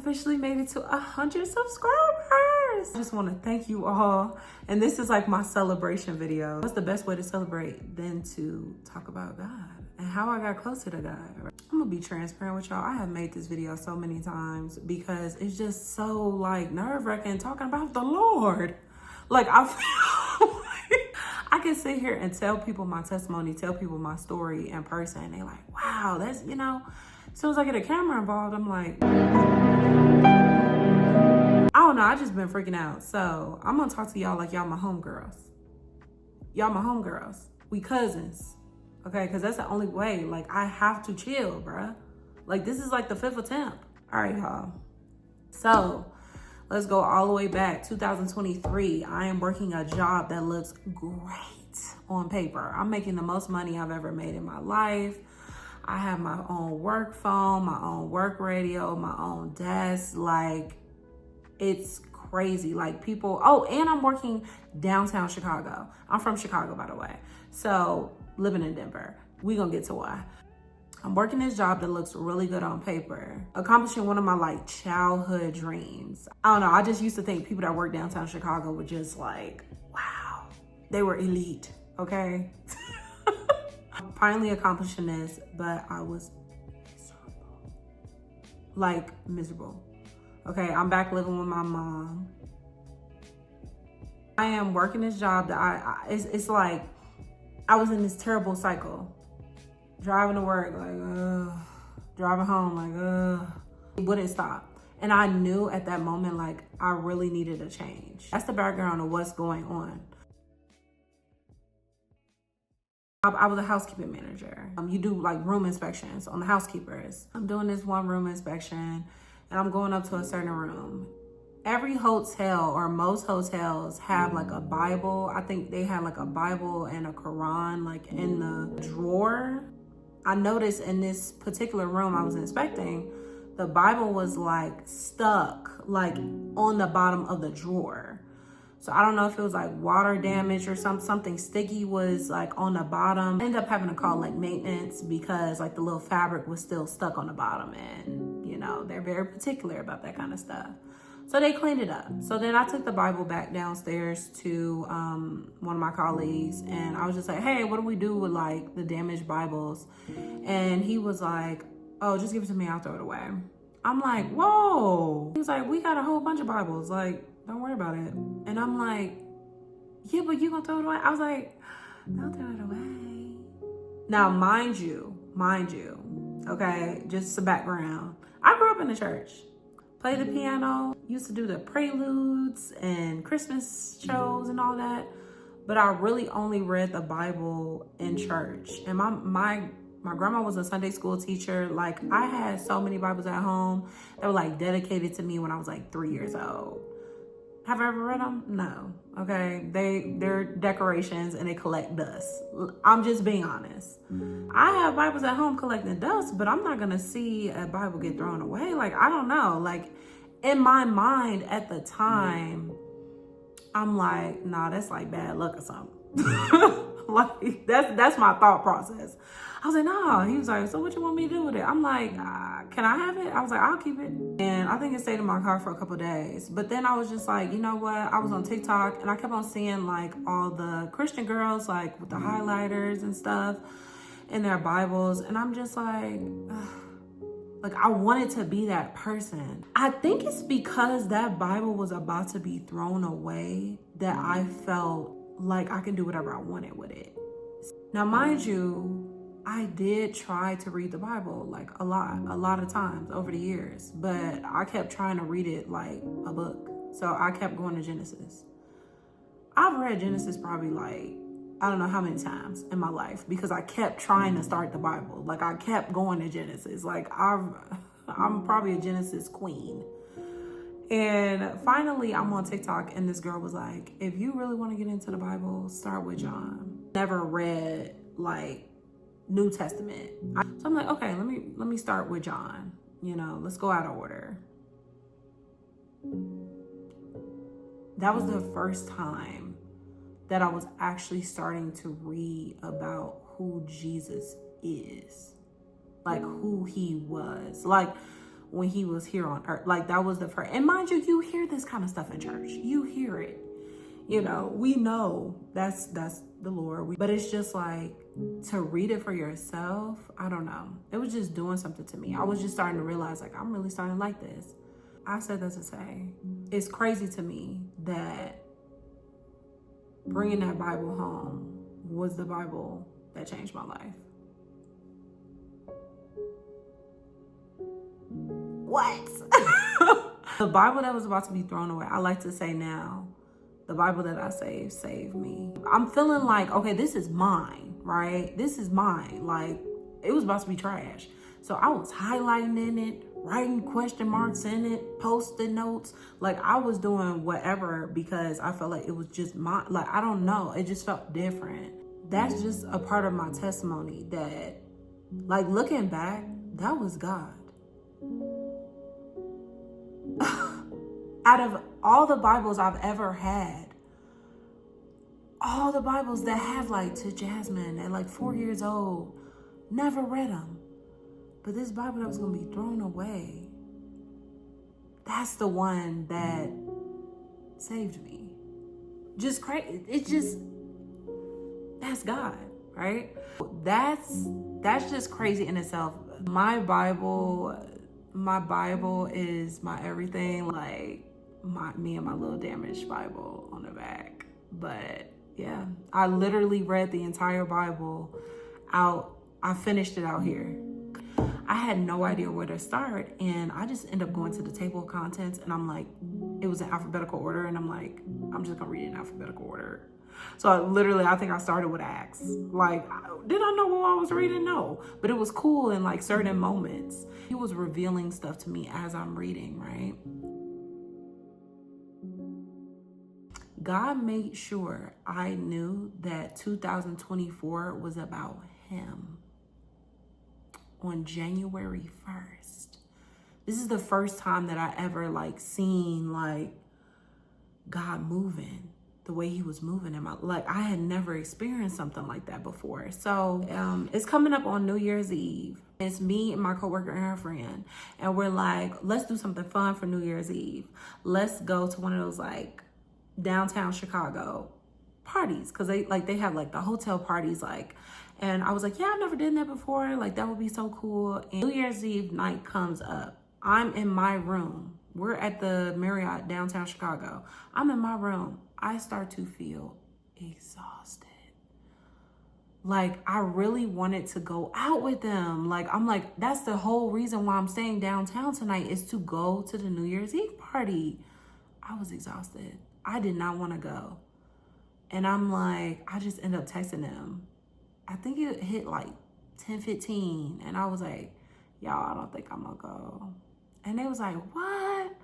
officially made it to 100 subscribers. I just want to thank you all. And this is like my celebration video. What's the best way to celebrate than to talk about God and how I got closer to God? I'm gonna be transparent with y'all. I have made this video so many times because it's just so like nerve-wracking talking about the Lord. Like I feel like I can sit here and tell people my testimony, tell people my story in person. And they're like, wow, that's, you know, as soon as I get a camera involved, I'm like, I don't know, I just been freaking out. So I'm gonna talk to y'all like y'all my homegirls. Y'all my homegirls. We cousins, okay? Because that's the only way. Like, I have to chill, bruh. Like, this is like the 5th attempt. All right, y'all. So let's go all the way back. 2023, I am working a job that looks great on paper. I'm making the most money I've ever made in my life. I have my own work phone, my own work radio, my own desk. Like, it's crazy. Like, people, oh, and I'm working downtown Chicago. I'm from Chicago, by the way. So living in Denver. We gonna get to why. I'm working this job that looks really good on paper, accomplishing one of my like childhood dreams. I don't know, I just used to think people that work downtown Chicago were just like, wow, they were elite, okay? Finally accomplishing this, but I was miserable. Like, miserable. Okay, I'm back living with my mom. I am working this job that it's like, I was in this terrible cycle. Driving to work, like, driving home, like, it wouldn't stop. And I knew at that moment, like, I really needed a change. That's the background of what's going on. I was a housekeeping manager. You do like room inspections on the housekeepers. I'm doing this one room inspection and I'm going up to a certain room. Every hotel or most hotels have like a Bible. I think they had like a Bible and a Quran like in the drawer. I noticed in this particular room I was inspecting, the Bible was like stuck like on the bottom of the drawer. So I don't know if it was like water damage or something sticky was like on the bottom. I ended up having to call like maintenance because like the little fabric was still stuck on the bottom, and you know, they're very particular about that kind of stuff. So they cleaned it up. So then I took the Bible back downstairs to one of my colleagues and I was just like, hey, what do we do with like the damaged Bibles? And he was like, oh, just give it to me, I'll throw it away. I'm like, whoa. He was like, we got a whole bunch of Bibles, like, don't worry about it. And I'm like, yeah, but you gonna throw it away? I was like, don't throw it away. Now, mind you, okay, just some background. I grew up in the church, played the piano, used to do the preludes and Christmas shows and all that. But I really only read the Bible in church. And my grandma was a Sunday school teacher. Like, I had so many Bibles at home that were like dedicated to me when I was like 3 years old. Have I ever read them? No. Okay. They're decorations and they collect dust. I'm just being honest. I have Bibles at home collecting dust, but I'm not going to see a Bible get thrown away. Like, I don't know. Like, in my mind at the time, I'm like, nah, that's like bad luck or something. Like, that's my thought process. I was like, nah. He was like, so what you want me to do with it? I'm like, can I have it? I was like, I'll keep it. And I think it stayed in my car for a couple of days. But then I was just like, you know what? I was on TikTok and I kept on seeing like all the Christian girls like with the highlighters and stuff in their Bibles. And I'm just like, like, I wanted to be that person. I think it's because that Bible was about to be thrown away that I felt like I can do whatever I wanted with it. Now, mind you, I did try to read the Bible like a lot of times over the years, but I kept trying to read it like a book. So I kept going to Genesis. I've read Genesis probably like, I don't know how many times in my life because I kept trying to start the Bible. Like, I kept going to Genesis. Like, I'm probably a Genesis queen. And finally, I'm on TikTok and this girl was like, if you really want to get into the Bible, start with John. Never read like New Testament. So I'm like, okay, let me start with John. You know, let's go out of order. That was the first time that I was actually starting to read about who Jesus is. Like, who he was. Like, when he was here on earth. Like that was the first. And mind you, you hear this kind of stuff in church. You hear it. You know, we know that's the Lord. But it's just like to read it for yourself. I don't know. It was just doing something to me. I was just starting to realize like, I'm really starting to like this. I said that to say, it's crazy to me that bringing that Bible home was the Bible that changed my life. What? The Bible that was about to be thrown away, I like to say now, the Bible that I saved me. I'm feeling like, okay, this is mine, right? This is mine. Like, it was about to be trash. So I was highlighting in it, writing question marks in it, post-it notes. Like, I was doing whatever because I felt like it was just my, like, I don't know. It just felt different. That's just a part of my testimony that, like, looking back, that was God. Out of all the Bibles I've ever had, all the Bibles that have like to Jasmine at like 4 years old, never read them. But this Bible that was going to be thrown away, that's the one that saved me. Just crazy. It's just, that's God, right? That's just crazy in itself. My Bible is my everything. Like, me and my little damaged Bible on the back. But yeah, I literally read the entire Bible out. I finished it out here. I had no idea where to start, and I just ended up going to the table of contents, and I'm like, it was in alphabetical order, and I'm like, I'm just gonna read it in alphabetical order. So I think I started with Acts. Like, did I know what I was reading? No, but it was cool in like certain moments. He was revealing stuff to me as I'm reading, right? God made sure I knew that 2024 was about him on January 1st. This is the first time that I ever like seen like God moving the way he was moving in my, like I had never experienced something like that before. So it's coming up on New Year's Eve. It's me and my coworker and her friend, and we're like, let's do something fun for New Year's Eve. Let's go to one of those like downtown Chicago parties, because they have like the hotel parties, like, and I was like, yeah, I've never done that before, like that would be so cool. And New Year's Eve night comes up. I'm in my room. We're at the Marriott downtown Chicago. I'm in my room. I start to feel exhausted. Like, I really wanted to go out with them. Like, I'm like, that's the whole reason why I'm staying downtown tonight, is to go to the New Year's Eve party. I was exhausted. I did not want to go. And I'm like, I just end up texting them. I think it hit like 10:15. And I was like, y'all, I don't think I'm gonna go. And they was like, what?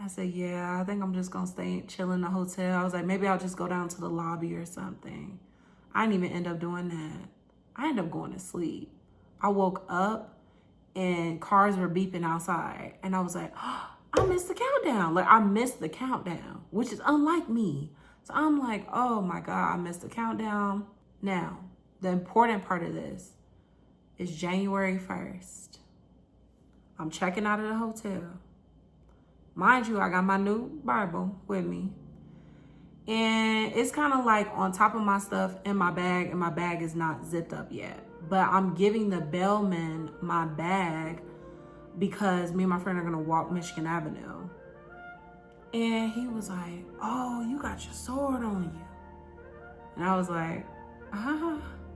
I said, yeah, I think I'm just gonna stay chill in the hotel. I was like, maybe I'll just go down to the lobby or something. I didn't even end up doing that. I ended up going to sleep. I woke up and cars were beeping outside. And I was like, oh, I missed the countdown. Like, I missed the countdown, which is unlike me. So I'm like, oh my God, I missed the countdown. Now, the important part of this is January 1st. I'm checking out of the hotel. Mind you, I got my new Bible with me. And it's kind of like on top of my stuff in my bag, and my bag is not zipped up yet. But I'm giving the bellman my bag because me and my friend are gonna walk Michigan Avenue. And he was like, oh, you got your sword on you. And I was like,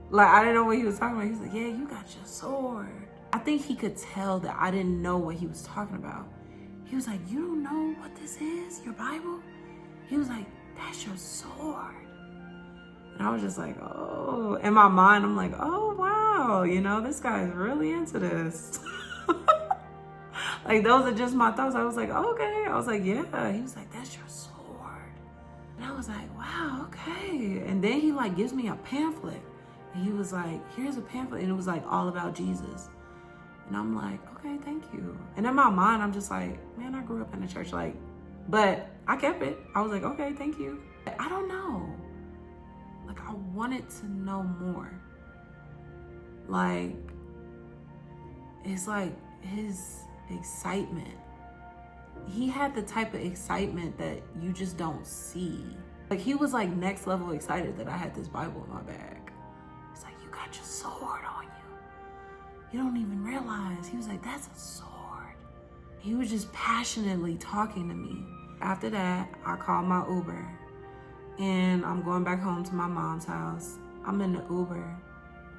like, I didn't know what he was talking about. He was like, yeah, you got your sword. I think he could tell that I didn't know what he was talking about. He was like, you don't know what this is, your Bible? He was like, that's your sword. And I was just like, oh. In my mind, I'm like, oh, wow. You know, this guy's really into this. Like, those are just my thoughts. I was like, okay. I was like, yeah. He was like, that's your sword. And I was like, wow, okay. And then he like gives me a pamphlet. And he was like, here's a pamphlet. And it was like all about Jesus. And I'm like, okay, thank you. And in my mind, I'm just like, man, I grew up in the church. Like, but I kept it. I was like, okay, thank you. I don't know. Like, I wanted to know more. Like, it's like excitement. He had the type of excitement that you just don't see. Like, he was like next level excited that I had this Bible in my bag. He's like, you got your sword on you. You don't even realize. He was like, that's a sword. He was just passionately talking to me. After that, I called my Uber and I'm going back home to my mom's house. I'm in the Uber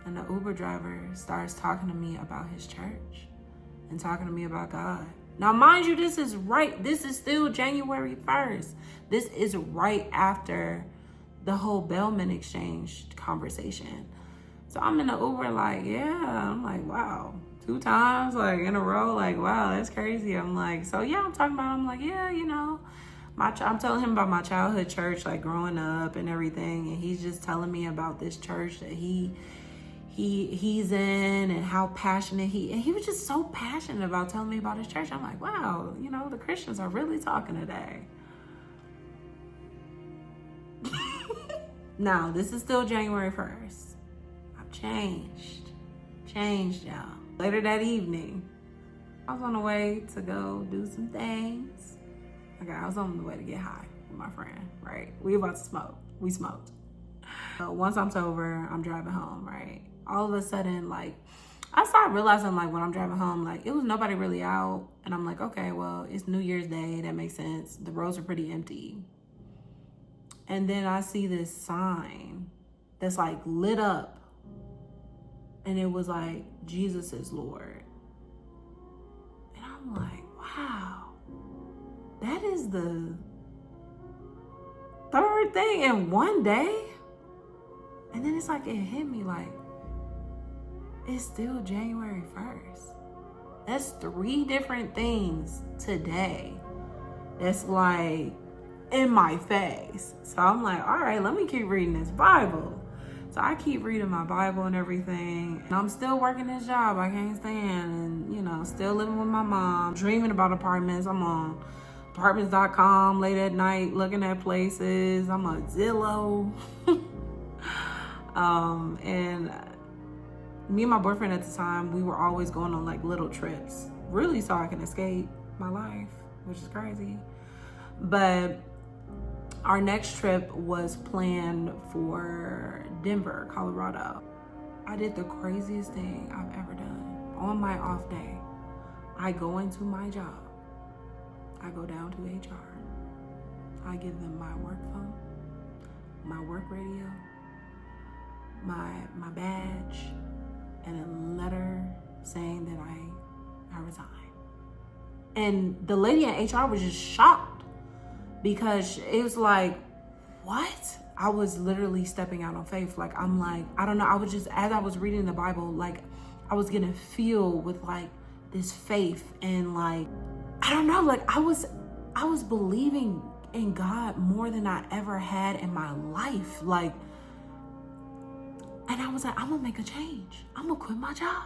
and the Uber driver starts talking to me about his church and talking to me about God. Now, mind you, this is still January 1st. This is right after the whole Bellman exchange conversation. So I'm in the Uber like, yeah, I'm like, wow, 2 times like in a row, like, wow, that's crazy. I'm like, so yeah, I'm like, yeah, you know, I'm telling him about my childhood church, like growing up and everything. And he's just telling me about this church that he's in and how passionate he was just so passionate about telling me about his church. I'm like, wow, you know, the Christians are really talking today. Now, this is still January 1st. I've changed, y'all. Later that evening, I was on the way to go do some things. Okay, I was on the way to get high with my friend, right? We about to smoke. We smoked. So once I'm sober, I'm driving home, right? All of a sudden, like, I started realizing, like, when I'm driving home, like, it was nobody really out. And I'm like, okay, well, it's New Year's Day. That makes sense. The roads are pretty empty. And then I see this sign that's, like, lit up. And it was like, Jesus is Lord. And I'm like, wow. That is the 3rd thing in one day? And then it's like, it hit me like, it's still January 1st. That's 3 different things today. That's like in my face. So I'm like, all right, let me keep reading this Bible. So I keep reading my Bible and everything. And I'm still working this job I can't stand. And, you know, still living with my mom, dreaming about apartments. I'm on apartments.com late at night, looking at places. I'm on Zillow. And me and my boyfriend at the time, we were always going on like little trips, really so I can escape my life, which is crazy. But our next trip was planned for Denver, Colorado. I did the craziest thing I've ever done. On my off day, I go into my job. I go down to HR. I give them my work phone, my work radio, my badge, and a letter saying that I resigned. And the lady at HR was just shocked because it was like, what? I was literally stepping out on faith. Like, I'm like, I don't know. I was just, as I was reading the Bible, like I was getting filled with like this faith and like, I don't know, like I was believing in God more than I ever had in my life. Like, and I was like, I'm gonna make a change. I'm gonna quit my job,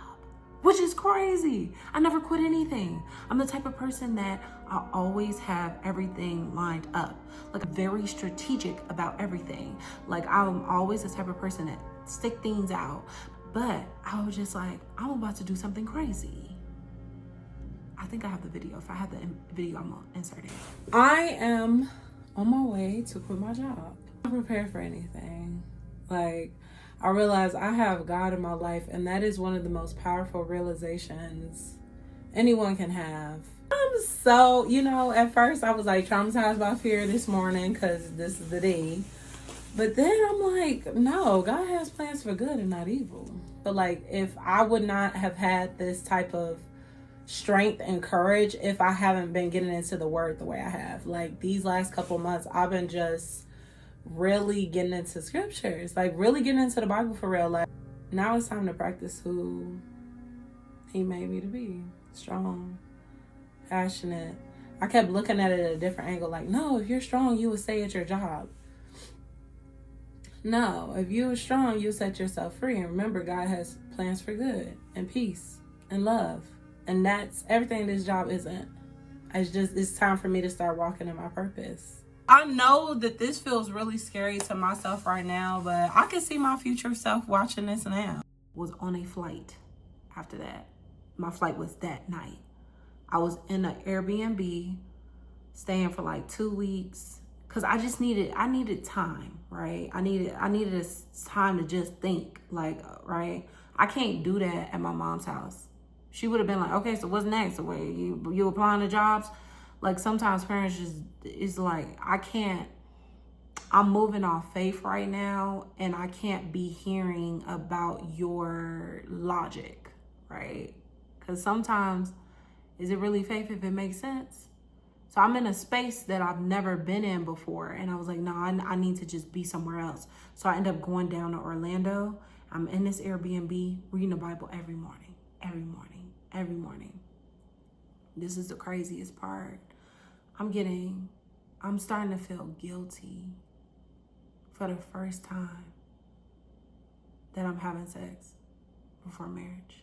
which is crazy. I never quit anything. I'm the type of person that I always have everything lined up. Like, very strategic about everything. Like, I'm always the type of person that stick things out. But I was just like, I'm about to do something crazy. I think I have the video. If I have the video, I'm gonna insert it. I am on my way to quit my job. I'm prepared for anything. Like, I realize I have God in my life, and that is one of the most powerful realizations anyone can have. I'm so, you know, at first I was like traumatized by fear this morning because this is the day. But then I'm like, no, God has plans for good and not evil. But like, if I would not have had this type of strength and courage if I haven't been getting into the word the way I have. Like, these last couple months, I've been just really getting into scriptures, like really getting into the Bible for real. Like, now it's time to practice who he made me to be. Strong, passionate. I kept looking at it at a different angle. Like, no, if you're strong, you would stay at your job. No, if you're strong, you'll set yourself free. And remember, God has plans for good and peace and love. And that's everything this job isn't. It's time for me to start walking in my purpose. I know that this feels really scary to myself right now, but I can see my future self watching this now. Was on a flight after that. My flight was that night. I was in an Airbnb staying for like 2 weeks because I needed time, right? I needed this time to just think, like, right? I can't do that at my mom's house. She would have been like, okay, so what's next? So wait, you applying to jobs? Like sometimes parents just, it's like, I'm moving off faith right now, and I can't be hearing about your logic, right? Because sometimes, is it really faith if it makes sense? So I'm in a space that I've never been in before, and I was like, no, I need to just be somewhere else. So I end up going down to Orlando. I'm in this Airbnb reading the Bible every morning, every morning, every morning. This is the craziest part. I'm starting to feel guilty for the first time that I'm having sex before marriage.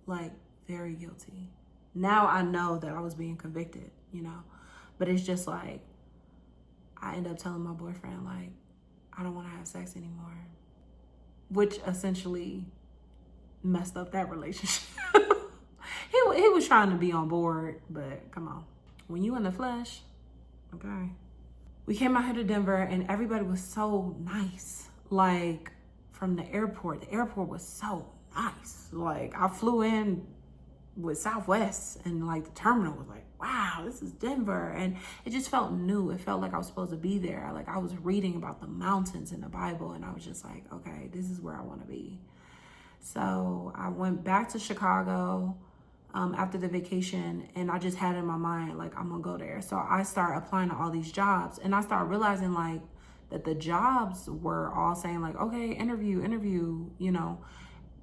Like, very guilty. Now I know that I was being convicted, but it's just like, I end up telling my boyfriend, like, I don't want to have sex anymore, which essentially messed up that relationship. He was trying to be on board, but come on. When you in the flesh, okay. We came out here to Denver and everybody was so nice. Like, from the airport was so nice. Like, I flew in with Southwest and like the terminal was like, wow, this is Denver. And it just felt new. It felt like I was supposed to be there. Like, I was reading about the mountains in the Bible and I was just like, okay, this is where I want to be. So I went back to Chicago after the vacation, and I just had in my mind, like, I'm gonna go there. So I started applying to all these jobs, and I started realizing, like, that the jobs were all saying, like, okay, interview,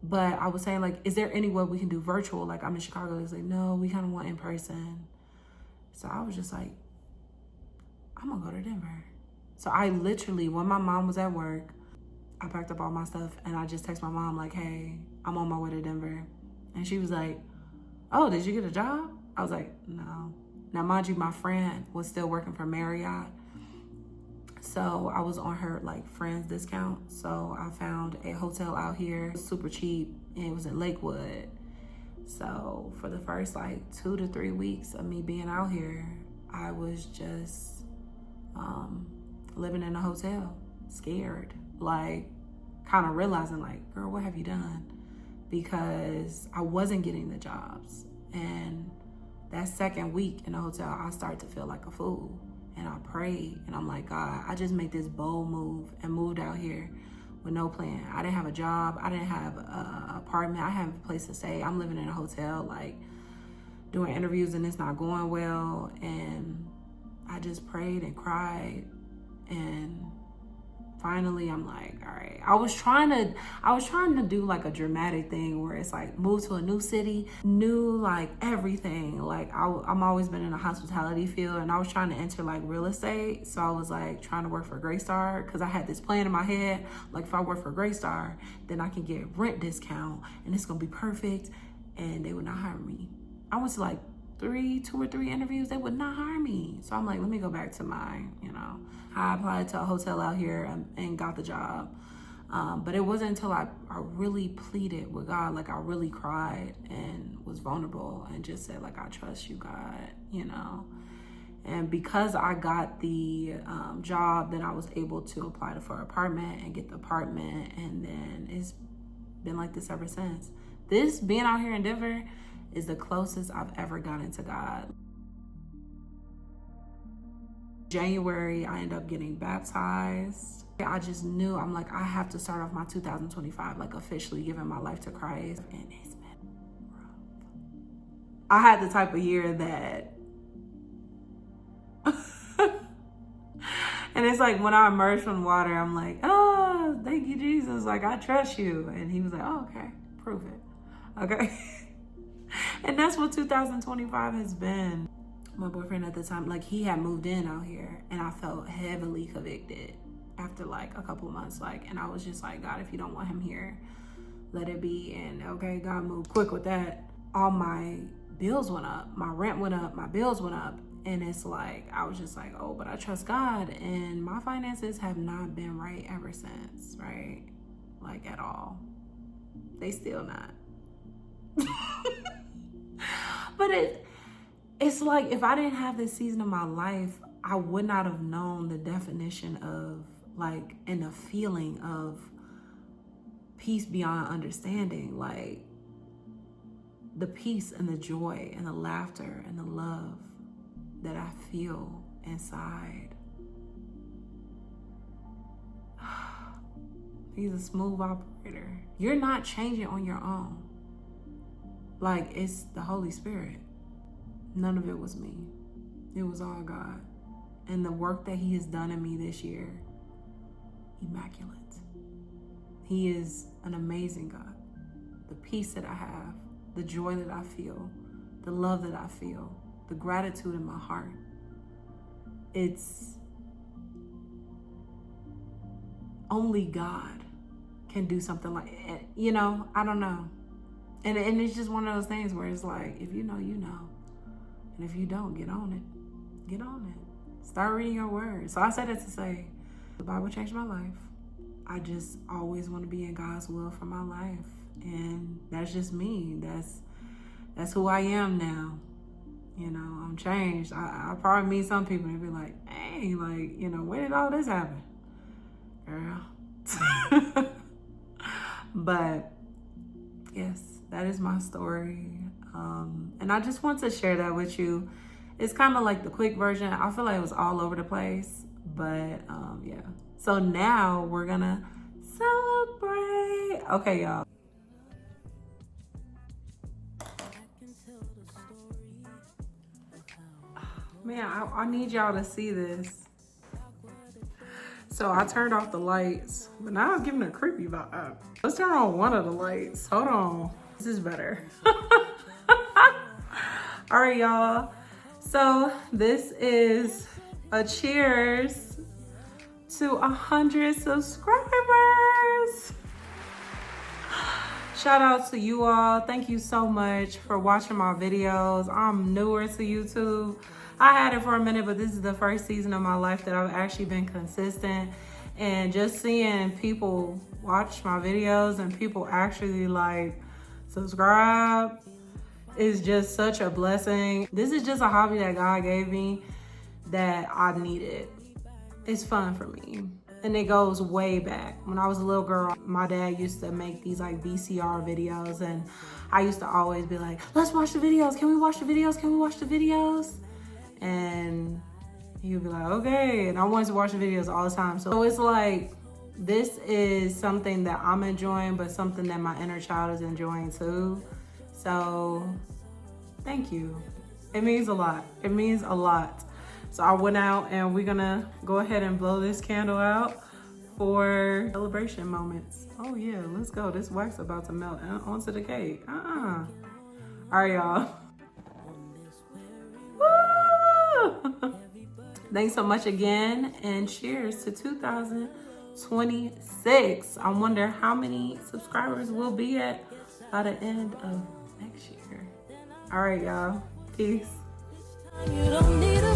but I was saying, like, is there any way we can do virtual? Like, I'm in Chicago. They was like, no, we kind of want in person. So I was just like, I'm gonna go to Denver. So I literally, when my mom was at work, I packed up all my stuff and I just texted my mom, like, hey, I'm on my way to Denver. And she was like, oh, did you get a job? I was like, no. Now, mind you, my friend was still working for Marriott. So I was on her, like, friends discount. So I found a hotel out here. It was super cheap, and it was in Lakewood. So for the first, like, 2 to 3 weeks of me being out here, I was just living in a hotel, scared. Like, kind of realizing, like, girl, what have you done? Because I wasn't getting the jobs. And that second week in the hotel, I started to feel like a fool. And I prayed, and I'm like, God, I just made this bold move and moved out here with no plan. I didn't have a job. I didn't have an apartment. I have a place to stay. I'm living in a hotel, like, doing interviews, and it's not going well. And I just prayed and cried, and finally, I'm like, all right. I was trying to do like a dramatic thing where it's like move to a new city, new like everything. Like I'm always been in a hospitality field, and I was trying to enter like real estate. So I was like trying to work for Greystar because I had this plan in my head. Like, if I work for Greystar, then I can get rent discount, and it's gonna be perfect. And they would not hire me. I went to like 2 or 3 interviews, they would not hire me. So I'm like, let me go back to I applied to a hotel out here and got the job. But it wasn't until I really pleaded with God, like I really cried and was vulnerable and just said, like, I trust you, God, And because I got the job, then I was able to apply for an apartment and get the apartment. And then it's been like this ever since. This, being out here in Denver, is the closest I've ever gotten to God. January, I ended up getting baptized. I just knew, I'm like, I have to start off my 2025, like, officially giving my life to Christ. And it's been rough. I had the type of year that, and it's like when I emerged from water, I'm like, oh, thank you, Jesus. Like, I trust you. And he was like, oh, okay, prove it. Okay. And that's what 2025 has been. My boyfriend at the time, like, he had moved in out here, and I felt heavily convicted after like a couple months, like, and I was just like, God, if you don't want him here, let it be. And okay, God moved quick with that. All my bills went up, my rent went up, my bills went up, and it's like, I was just like, oh, but I trust God, and my finances have not been right ever since, right? Like, at all. They still not. But it's like if I didn't have this season of my life, I would not have known the definition of like, and the feeling of peace beyond understanding. Like the peace and the joy and the laughter and the love that I feel inside. He's a smooth operator. You're not changing on your own. Like, it's the Holy Spirit. None of it was me. It was all God. And the work that he has done in me this year, immaculate. He is an amazing God. The peace that I have, the joy that I feel, the love that I feel, the gratitude in my heart. It's only God can do something like it. You know, I don't know. And it's just one of those things where it's like, if you know, you know. And if you don't, get on it. Get on it. Start reading your word. So I said that to say, the Bible changed my life. I just always want to be in God's will for my life. And that's just me. That's who I am now. You know, I'm changed. I probably meet some people and be like, hey, like, you know, where did all this happen? Girl. But yes, that is my story. And I just want to share that with you. It's kind of like the quick version. I feel like it was all over the place, but yeah. So now we're gonna celebrate. Okay, y'all. Man, I need y'all to see this. So I turned off the lights, but now it's giving a creepy vibe. Let's turn on one of the lights. Hold on. This is better. All right, y'all. So this is a cheers to 100 subscribers. Shout out to you all. Thank you so much for watching my videos. I'm newer to YouTube. I had it for a minute, but this is the first season of my life that I've actually been consistent. And just seeing people watch my videos and people actually like subscribe is just such a blessing. This is just a hobby that God gave me that I needed. It's fun for me. And it goes way back. When I was a little girl, my dad used to make these like VCR videos, and I used to always be like, let's watch the videos. Can we watch the videos? Can we watch the videos? And he would be like, okay. And I wanted to watch the videos all the time. So it's like, this is something that I'm enjoying, but something that my inner child is enjoying too. So thank you. It means a lot. It means a lot. So I went out and we're gonna go ahead and blow this candle out for celebration moments. Oh yeah, let's go. This wax about to melt onto the cake. All right, y'all. Woo! Thanks so much again, and cheers to 2026. I wonder how many subscribers we'll be at by the end of next year. All right, y'all. Peace. You don't need a